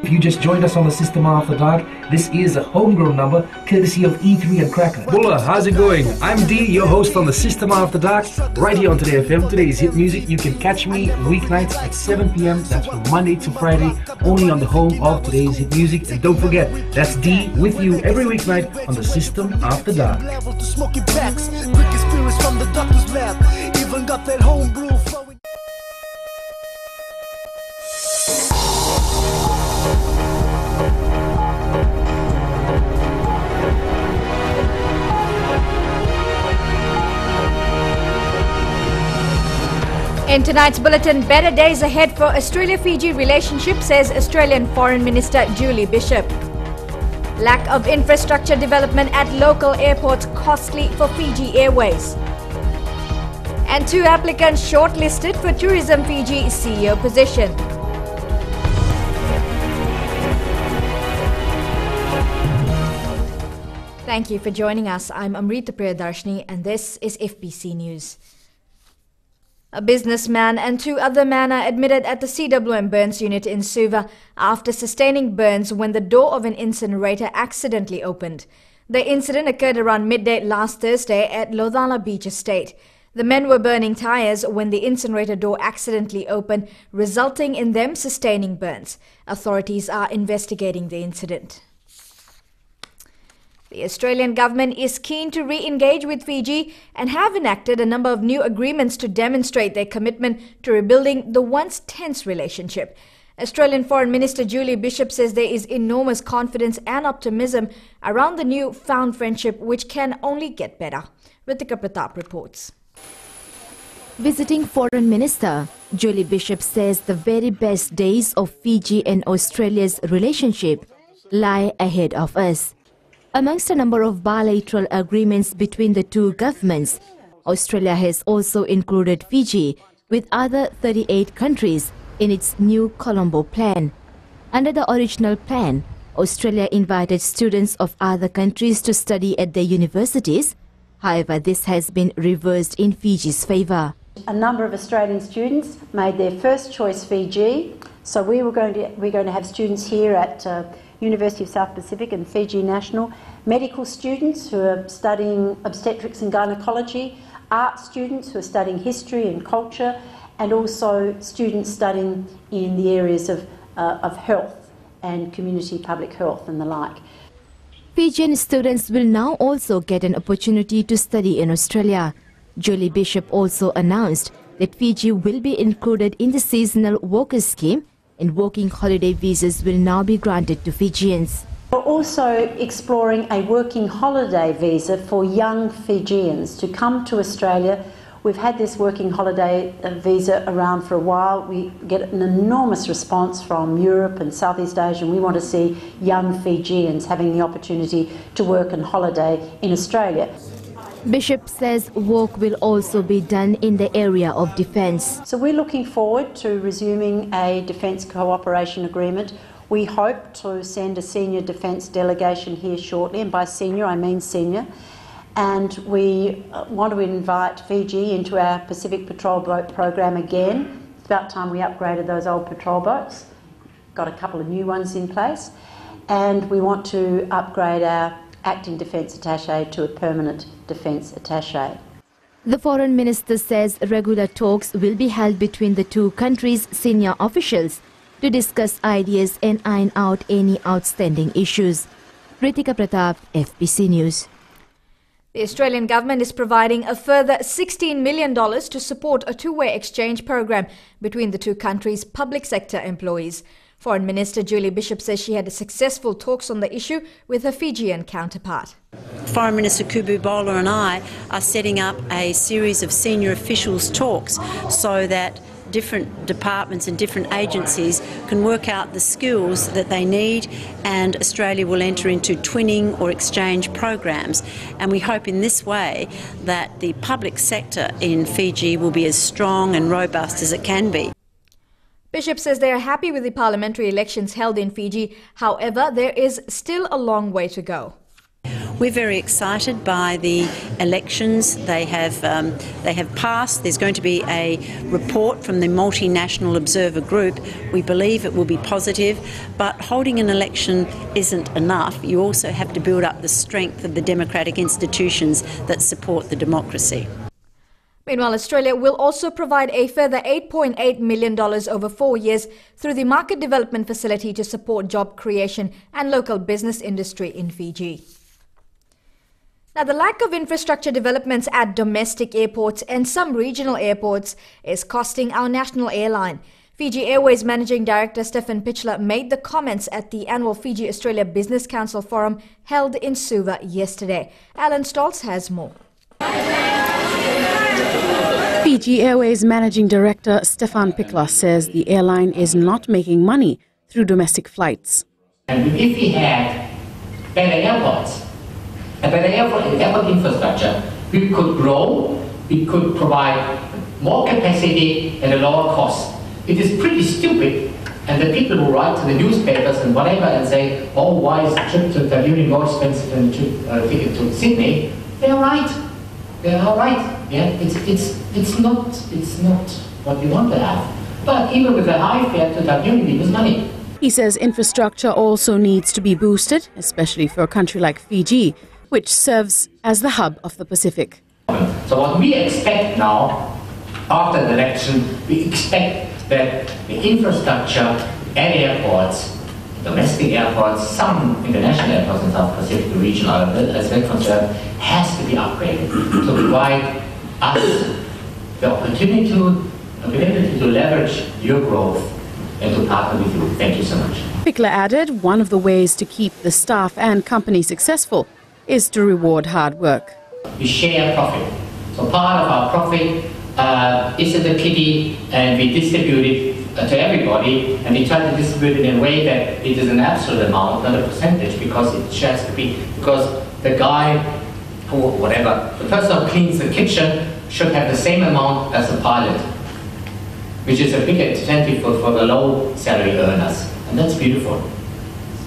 If you just joined us on the System After Dark, this is a homegrown number courtesy of E3 and Cracker. Bulla, how's it going? I'm D, your host on the System After Dark, right here on Today FM. Today's hit music. You can catch me weeknights at 7 p.m. That's from Monday to Friday, only on the home of Today's hit music. And don't forget, that's D with you every weeknight on the System After Dark. In tonight's bulletin, better days ahead for Australia-Fiji relationship, says Australian Foreign Minister Julie Bishop. Lack of infrastructure development at local airports costly for Fiji Airways. And 2 applicants shortlisted for Tourism Fiji CEO position. Thank you for joining us. I'm Amrita Priyadarshini and this is FBC News. A businessman and 2 other men are admitted at the CWM Burns unit in Suva after sustaining burns when the door of an incinerator accidentally opened. The incident occurred around midday last Thursday at Lodhala Beach Estate. The men were burning tyres when the incinerator door accidentally opened, resulting in them sustaining burns. Authorities are investigating the incident. The Australian government is keen to re-engage with Fiji and have enacted a number of new agreements to demonstrate their commitment to rebuilding the once tense relationship. Australian Foreign Minister Julie Bishop says there is enormous confidence and optimism around the new found friendship, which can only get better. Ritika Pratap reports. Visiting Foreign Minister, Julie Bishop says the very best days of Fiji and Australia's relationship lie ahead of us. Amongst a number of bilateral agreements between the 2 governments, Australia has also included Fiji with other 38 countries in its new Colombo plan. Under the original plan, Australia invited students of other countries to study at their universities. However, this has been reversed in Fiji's favour. A number of Australian students made their first choice Fiji, so we're going to have students here at University of South Pacific and Fiji National, medical students who are studying obstetrics and gynecology, art students who are studying history and culture, and also students studying in the areas of health and community public health and the like. Fijian students will now also get an opportunity to study in Australia. Julie Bishop also announced that Fiji will be included in the seasonal workers scheme and working holiday visas will now be granted to Fijians. We're also exploring a working holiday visa for young Fijians to come to Australia. We've had this working holiday visa around for a while. We get an enormous response from Europe and Southeast Asia, and we want to see young Fijians having the opportunity to work and holiday in Australia. Bishop says work will also be done in the area of defence. So we're looking forward to resuming a defence cooperation agreement. We hope to send a senior defence delegation here shortly, and by senior I mean senior. And we want to invite Fiji into our Pacific Patrol Boat program again. It's about time we upgraded those old patrol boats. Got a couple of new ones in place. And we want to upgrade our acting defence attaché to a permanent defence attaché. The Foreign Minister says regular talks will be held between the 2 countries' senior officials to discuss ideas and iron out any outstanding issues. Ritika Pratap, FBC News. The Australian government is providing a further $16 million to support a 2-way exchange program between the 2 countries' public sector employees. Foreign Minister Julie Bishop says she had successful talks on the issue with her Fijian counterpart. Foreign Minister Kubu Bowler and I are setting up a series of senior officials talks so that different departments and different agencies can work out the skills that they need, and Australia will enter into twinning or exchange programs, and we hope in this way that the public sector in Fiji will be as strong and robust as it can be. Bishop says they are happy with the parliamentary elections held in Fiji. However, there is still a long way to go. We're very excited by the elections. They have passed. There's going to be a report from the Multinational Observer Group. We believe it will be positive, but holding an election isn't enough. You also have to build up the strength of the democratic institutions that support the democracy. Meanwhile, Australia will also provide a further $8.8 million over 4 years through the Market Development Facility to support job creation and local business industry in Fiji. Now, the lack of infrastructure developments at domestic airports and some regional airports is costing our national airline. Fiji Airways Managing Director Stefan Pichler made the comments at the annual Fiji Australia Business Council Forum held in Suva yesterday. Alan Stoltz has more. Fiji Airways Managing Director Stefan Pichler says the airline is not making money through domestic flights. And if we had better airports, a better airport infrastructure, we could grow, we could provide more capacity at a lower cost. It is pretty stupid, and the people who write to the newspapers and whatever and say, oh, why is the trip to Tabuini more expensive than the ticket to Sydney? They're right. They're all right. Yeah, it's not what we want to have. But even with a high fare to Tabuini, we lose money. He says infrastructure also needs to be boosted, especially for a country like Fiji, which serves as the hub of the Pacific. So what we expect now, after the election, we expect that the infrastructure at airports, domestic airports, some international airports in South Pacific, the regional as well concerned, has to be upgraded to provide us the opportunity to leverage your growth and to partner with you. Thank you so much. Pichler added one of the ways to keep the staff and company successful is to reward hard work. We share profit. So part of our profit is at the kitty, and we distribute it to everybody, and we try to distribute it in a way that it is an absolute amount, not a percentage, because it has to be, because the guy who, whatever, the person who cleans the kitchen should have the same amount as the pilot, which is a big incentive for the low salary earners, and that's beautiful.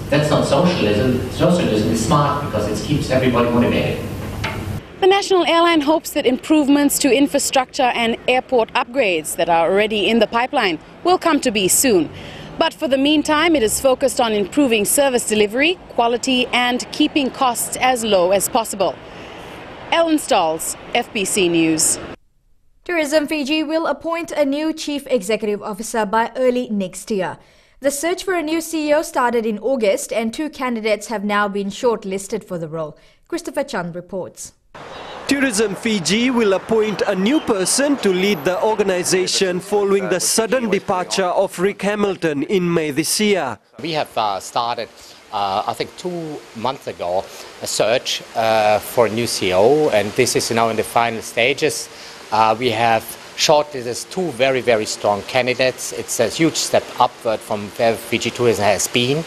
That's not socialism. Socialism is smart because it keeps everybody motivated. The national airline hopes that improvements to infrastructure and airport upgrades that are already in the pipeline will come to be soon. But for the meantime, it is focused on improving service delivery, quality and keeping costs as low as possible. Ellen Stalls, FBC News. Tourism Fiji will appoint a new Chief Executive Officer by early next year. The search for a new CEO started in August and 2 candidates have now been shortlisted for the role. Christopher Chand reports. Tourism Fiji will appoint a new person to lead the organisation following the sudden departure of Rick Hamilton in May this year. We have started, I think 2 months ago, a search for a new CEO, and this is now in the final stages. We have shortlisted 2 very, very strong candidates. It's a huge step upward from where Fiji Tourism has been.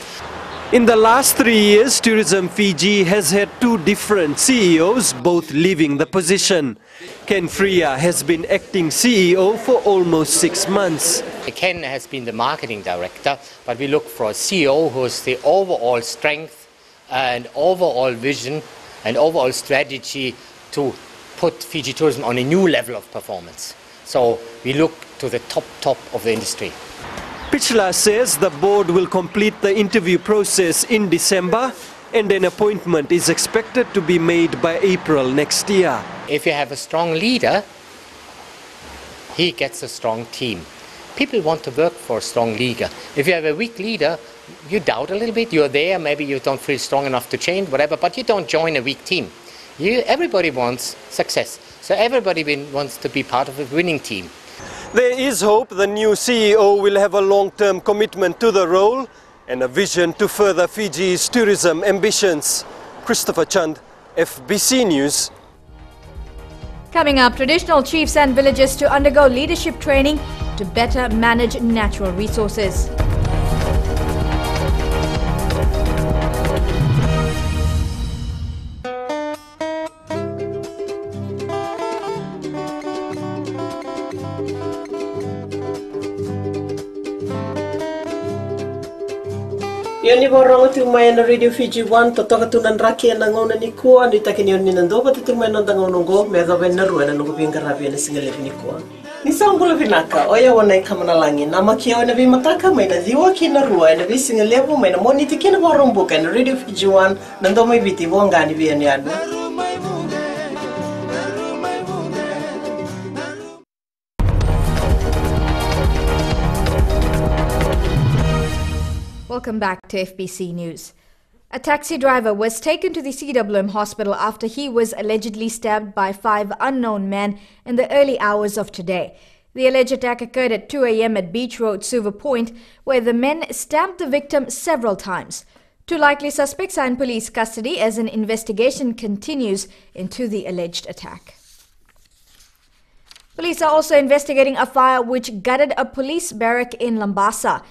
In the last 3 years, Tourism Fiji has had 2 different CEOs, both leaving the position. Ken Freya has been acting CEO for almost 6 months. Ken has been the marketing director, but we look for a CEO who has the overall strength and overall vision and overall strategy to put Fiji Tourism on a new level of performance. So we look to the top of the industry. Pichler says the board will complete the interview process in December and an appointment is expected to be made by April next year. If you have a strong leader, he gets a strong team. People want to work for a strong leader. If you have a weak leader, you doubt a little bit. You're there, maybe you don't feel strong enough to change, whatever, but you don't join a weak team. Everybody wants success, so everybody wants to be part of a winning team. There is hope the new CEO will have a long-term commitment to the role and a vision to further Fiji's tourism ambitions. Christopher Chand, FBC News. Coming up, traditional chiefs and villages to undergo leadership training to better manage natural resources. Yoni borong tu mai na Radio Fiji 1 to toka tunan raki na ngona ni ko ni takini yoni nando pa tu mai na ngongo me ga ben na ruana no pinga rabi na single ni ko. Ni sangula vinaka oya wana kamana langi na makia na bi mataka mai na ziwa kina rua na bi single level mai na moni tikina borong buka na Radio Fiji 1 nando mai biti bonga ni bi ni adu. Welcome back to FBC News. A taxi driver was taken to the CWM hospital after he was allegedly stabbed by 5 unknown men in the early hours of today. The alleged attack occurred at 2 a.m. at Beach Road, Suva Point, where the men stabbed the victim several times. 2 likely suspects are in police custody as an investigation continues into the alleged attack. Police are also investigating a fire which gutted a police barrack in Lambasa.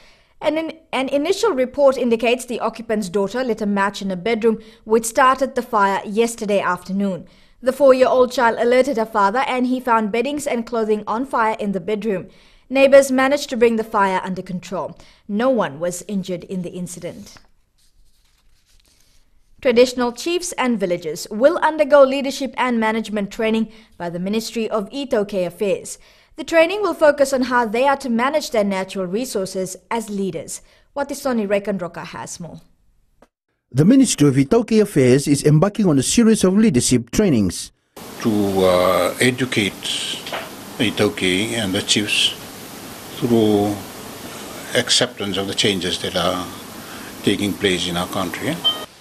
An initial report indicates the occupant's daughter lit a match in a bedroom which started the fire yesterday afternoon. The 4-year-old child alerted her father and he found beddings and clothing on fire in the bedroom. Neighbors managed to bring the fire under control. No one was injured in the incident. Traditional chiefs and villagers will undergo leadership and management training by the Ministry of Itoke Affairs. The training will focus on how they are to manage their natural resources as leaders. Watisoni Rekandroka has more. The Ministry of Itoke Affairs is embarking on a series of leadership trainings to educate Itoke and the chiefs through acceptance of the changes that are taking place in our country.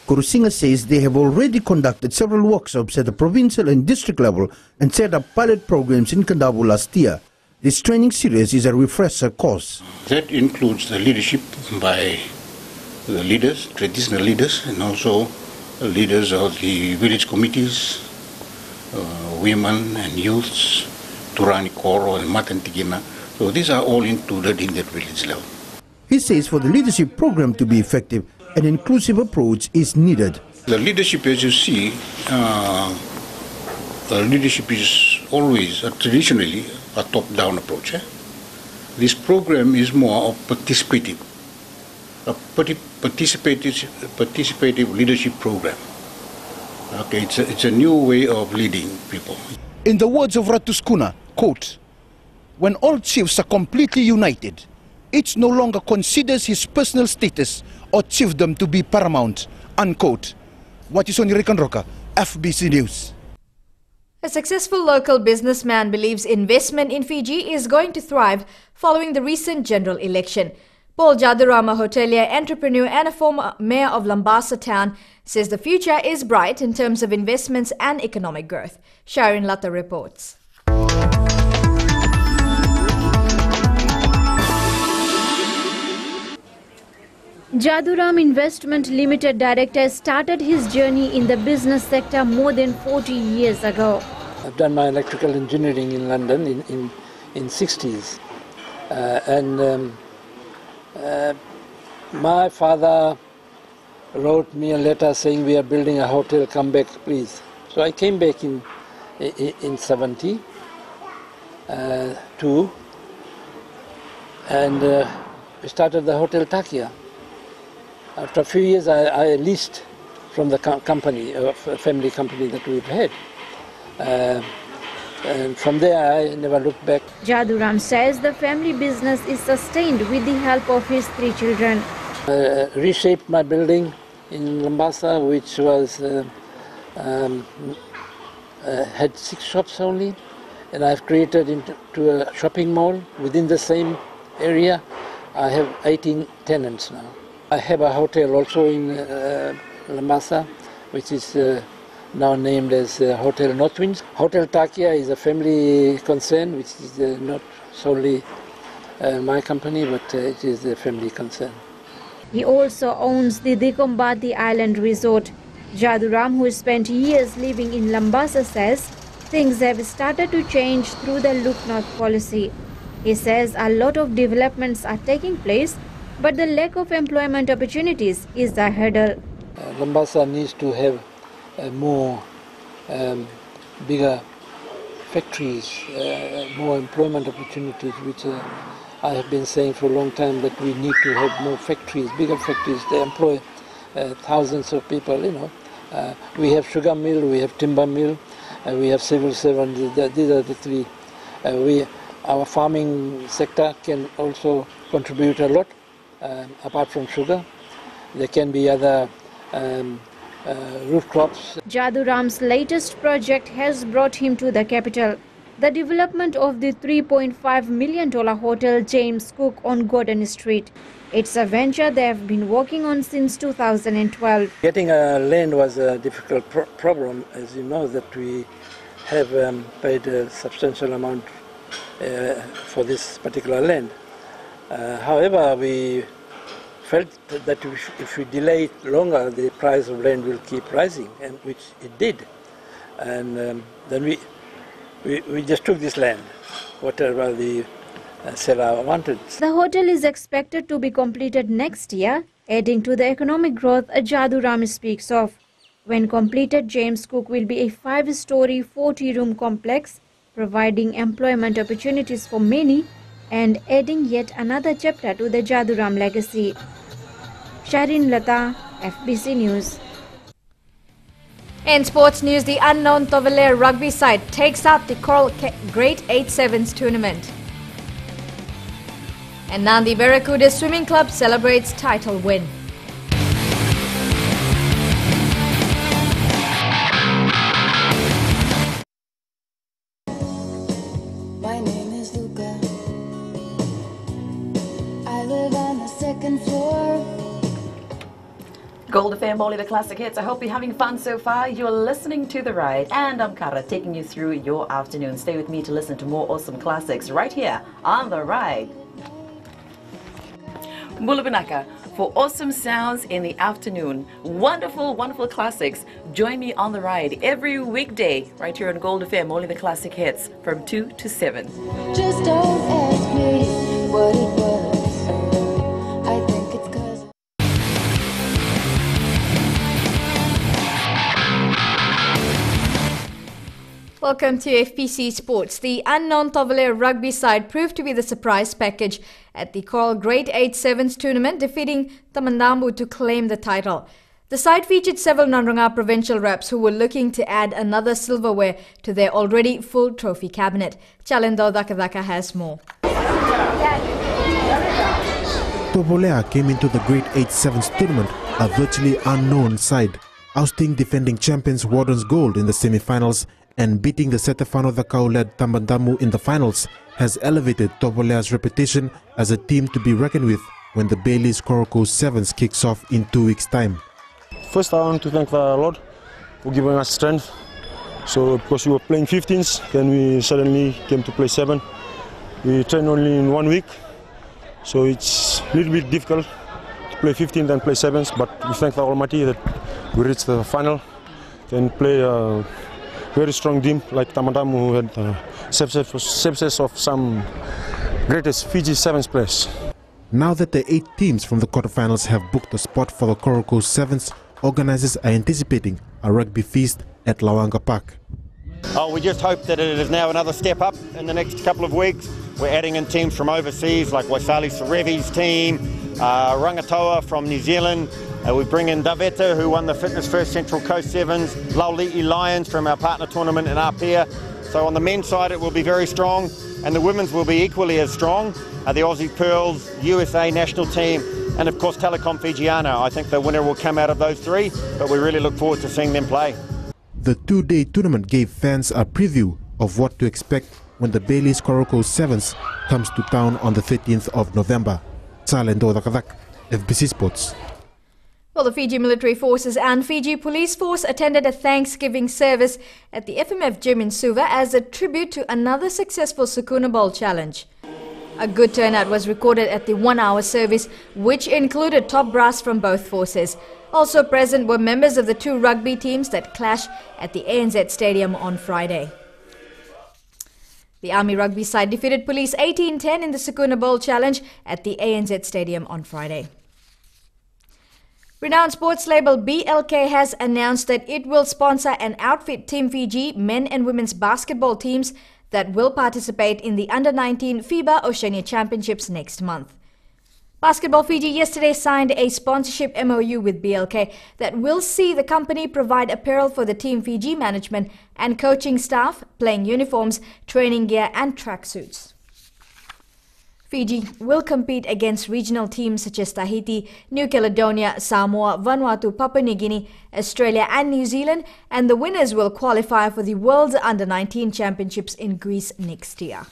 Kurusinga says they have already conducted several workshops at the provincial and district level and set up pilot programs in Kandavu last year. This training series is a refresher course. That includes the leadership by the leaders, traditional leaders, and also leaders of the village committees, women and youths, Turani Koro and Matantigina. So these are all included in that village level. He says for the leadership program to be effective, an inclusive approach is needed. The leadership, as you see, leadership is always, traditionally, a top-down approach. This program is more of participative, participative leadership program. Okay, it's a new way of leading people. In the words of Ratuskuna, quote, "When all chiefs are completely united, each no longer considers his personal status or chiefdom to be paramount," unquote. Watisoni Rekandroka, FBC News. A successful local businessman believes investment in Fiji is going to thrive following the recent general election. Paul Jadurama, hotelier, entrepreneur and a former mayor of Lambasa town, says the future is bright in terms of investments and economic growth. Sharon Latta reports. Jaduram Investment Limited director started his journey in the business sector more than 40 years ago. I've done my electrical engineering in London in 60s. My father wrote me a letter saying we are building a hotel, come back please. So I came back in 72 and we started the Hotel Takia. After a few years, I leased from the company, a family company that we've had. And from there, I never looked back. Jaduram says the family business is sustained with the help of his 3 children. Reshaped my building in Lambasa, which was had 6 shops only, and I've created into a shopping mall within the same area. I have 18 tenants now. I have a hotel also in Lambasa, which is now named as Hotel Northwinds. Hotel Takia is a family concern, which is not solely my company, but it is a family concern. He also owns the Dikombati Island Resort. Jaduram, who spent years living in Lambasa, says things have started to change through the Look North policy. He says a lot of developments are taking place, but the lack of employment opportunities is a hurdle. Lambasa needs to have more bigger factories, more employment opportunities, which I have been saying for a long time that we need to have more factories, bigger factories. They employ thousands of people, we have sugar mill, we have timber mill, we have civil servants. These are the three. Our farming sector can also contribute a lot, apart from sugar. There can be other root crops. Jaduram's latest project has brought him to the capital. The development of the $3.5 million hotel James Cook on Gordon Street. It's a venture they have been working on since 2012. Getting a land was a difficult problem, as you know, that we have paid a substantial amount for this particular land. However, we felt that if we delay it longer, the price of land will keep rising, and which it did. And then we just took this land, whatever the seller wanted. The hotel is expected to be completed next year, adding to the economic growth Jaduram speaks of. When completed, James Cook will be a 5-story, 40-room complex, providing employment opportunities for many and adding yet another chapter to the Jaduram legacy. Sharin Lata, FBC News. In sports news, the unknown Tovelair rugby side takes out the Coral Great 8 Sevens tournament. And Nandi Barracuda Swimming Club celebrates title win. My name is Luca. I live on the second floor. Gold FM, Molly the Classic Hits. I hope you're having fun so far. You're listening to The Ride, and I'm Kara, taking you through your afternoon. Stay with me to listen to more awesome classics right here on The Ride. Bulabinaka, for awesome sounds in the afternoon. Wonderful, wonderful classics. Join me on The Ride every weekday right here on Gold FM, Molly the Classic Hits from 2 to 7. Just don't ask me what it was. I think it's 'cause Welcome to FPC Sports. The unknown Tovelair rugby side proved to be the surprise package at the Coral Great 8 Sevens tournament, defeating Tamandamu to claim the title. The side featured several Narangah provincial reps who were looking to add another silverware to their already full trophy cabinet. Chalendo Dakadaka has more. Tovelair came into the Great 8 Sevens tournament a virtually unknown side, ousting defending champions Wardens Gold in the semi-finals and beating the Setefano Dakau-led Tamandamu in the finals has elevated Tovelair's reputation as a team to be reckoned with when the Bailey's Koroko Sevens kicks off in 2 weeks' time. First, I want to thank the Lord for giving us strength. So, because we were playing 15s, then we suddenly came to play 7. We trained only in 1 week, so it's a little bit difficult to play 15 and play 7s, but we thank the Almighty that we reached the final and play a very strong team like Tamandamu, who had success of some greatest Fiji Sevens players. Now that the 8 teams from the quarterfinals have booked a spot for the Koroko Sevens, organizers are anticipating a rugby feast at Lawanga Park. We just hope that it is now another step up in the next couple of weeks. We're adding in teams from overseas like Waisali Sarevi's team, Rangatoa from New Zealand. We bring in Daveta, who won the Fitness First Central Coast Sevens, Lauli'i Lions from our partner tournament in Apia. So on the men's side it will be very strong, and the women's will be equally as strong. The Aussie Pearls, USA national team, and of course Telecom Fijiana. I think the winner will come out of those 3, but we really look forward to seeing them play. The 2-day tournament gave fans a preview of what to expect when the Bailey's Koroko Sevens comes to town on the 13th of November. Chalendo Dakadak, FBC Sports. Well, the Fiji Military Forces and Fiji Police Force attended a Thanksgiving service at the FMF gym in Suva as a tribute to another successful Sukuna Bowl challenge. A good turnout was recorded at the 1-hour service, which included top brass from both forces. Also present were members of the 2 rugby teams that clash at the ANZ Stadium on Friday. The Army rugby side defeated Police 18-10 in the Sukuna Bowl challenge at the ANZ Stadium on Friday. Renowned sports label BLK has announced that it will sponsor and outfit Team Fiji men and women's basketball teams that will participate in the Under-19 FIBA Oceania Championships next month. Basketball Fiji yesterday signed a sponsorship MOU with BLK that will see the company provide apparel for the Team Fiji management and coaching staff, playing uniforms, training gear and tracksuits. Fiji will compete against regional teams such as Tahiti, New Caledonia, Samoa, Vanuatu, Papua New Guinea, Australia and New Zealand, and the winners will qualify for the World's Under-19 Championships in Greece next year.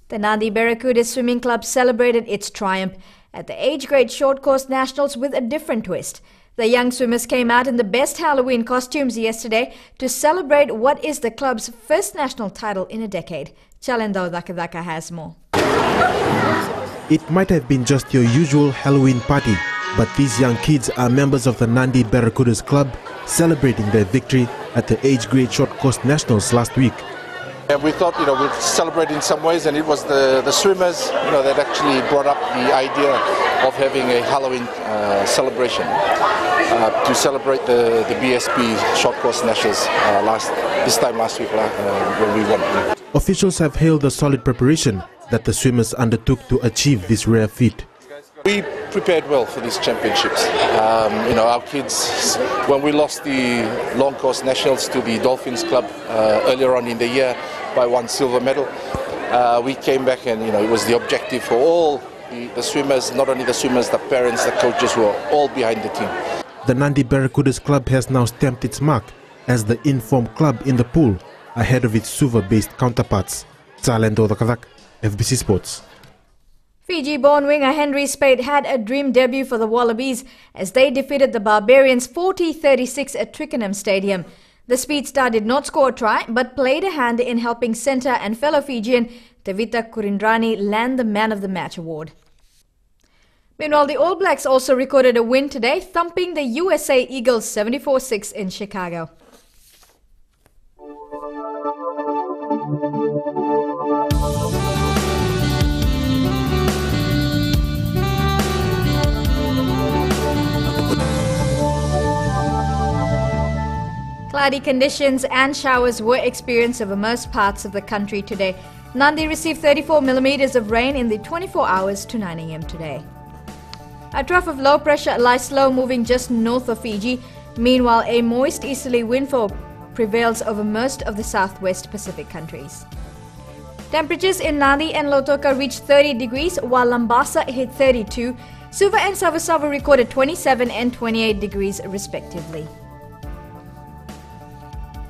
The Nandi Barracuda Swimming Club celebrated its triumph at the age grade short course nationals with a different twist. The young swimmers came out in the best Halloween costumes yesterday to celebrate what is the club's first national title in a decade. Chalendo Dakadaka has more. It might have been just your usual Halloween party, but these young kids are members of the Nandi Barracudas Club celebrating their victory at the age grade short course nationals last week. And we thought, we'd celebrate in some ways, and it was the swimmers, that actually brought up the idea of having a Halloween celebration to celebrate the BSP short course nationals this time last week when we won. Officials have hailed the solid preparation that the swimmers undertook to achieve this rare feat. We prepared well for these championships. Our kids, when we lost the long course nationals to the Dolphins Club earlier on in the year by one silver medal, we came back and it was the objective for all the swimmers, not only the swimmers, the parents, the coaches were all behind the team. The Nandi Barracudas Club has now stamped its mark as the informed club in the pool ahead of its Suva-based counterparts. Zalendo Dakadak, FBC Sports. Fiji-born winger Henry Spade had a dream debut for the Wallabies as they defeated the Barbarians 40-36 at Twickenham Stadium. The speed star did not score a try but played a hand in helping centre and fellow Fijian Tevita Kurindrani land the Man of the Match award. Meanwhile, the All Blacks also recorded a win today, thumping the USA Eagles 74-6 in Chicago. Cloudy conditions and showers were experienced over most parts of the country today. Nandi received 34 millimeters of rain in the 24 hours to 9 a.m. today. A trough of low pressure lies slow moving just north of Fiji. Meanwhile, a moist easterly wind flow prevails over most of the southwest Pacific countries. Temperatures in Nadi and Lautoka reached 30 degrees while Lambasa hit 32. Suva and Savasava recorded 27 and 28 degrees respectively.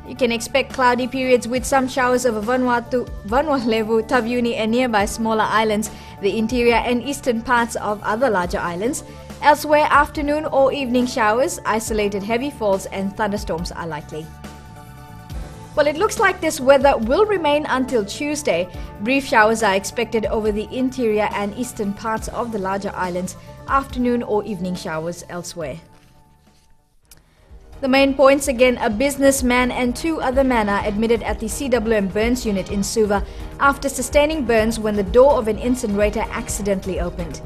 You can expect cloudy periods with some showers over Vanuatu, Vanuatu, Taveuni and nearby smaller islands, the interior and eastern parts of other larger islands. Elsewhere, afternoon or evening showers, isolated heavy falls and thunderstorms are likely. Well, it looks like this weather will remain until Tuesday. Brief showers are expected over the interior and eastern parts of the larger islands, afternoon or evening showers elsewhere. The main points again: a businessman and 2 other men are admitted at the CWM burns unit in Suva after sustaining burns when the door of an incinerator accidentally opened.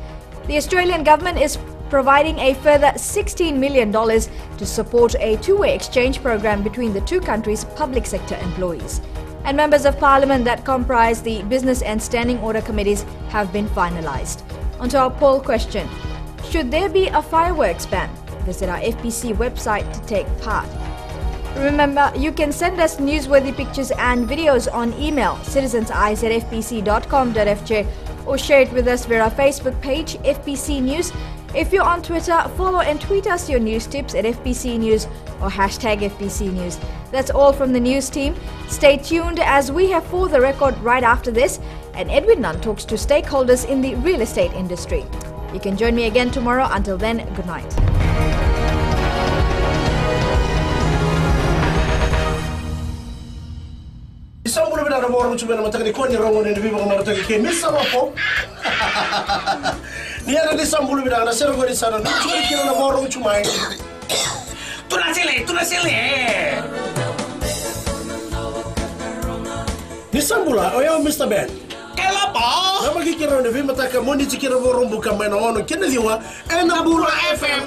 The Australian government is providing a further $16 million to support a two-way exchange program between the two countries' public sector employees. And members of parliament that comprise the business and standing order committees have been finalised. On to our poll question: should there be a fireworks ban? Visit our FPC website to take part. Remember, you can send us newsworthy pictures and videos on email citizenseyes@fpc.com.fj or share it with us via our Facebook page FPC News. If you're on Twitter, follow and tweet us your news tips at FPC News or hashtag FPC News. That's all from the news team. Stay tuned as we have For the Record right after this, and Edwin Nunn talks to stakeholders in the real estate industry. You can join me again tomorrow. Until then, good night. Isang mula na mo ron chumena matagni ko ni rongo ni bibo ko matagni ke misa mo po. Niya na isang mula na sero ko ni saro ni kino na mo ron chumai. Tu na sile. Isang mula oyo Mr. Ben. Kela pa. Na magkikiro ni bibo mataka mo ni chikiro mo ron buka mena ono kinaliwa na bula FM.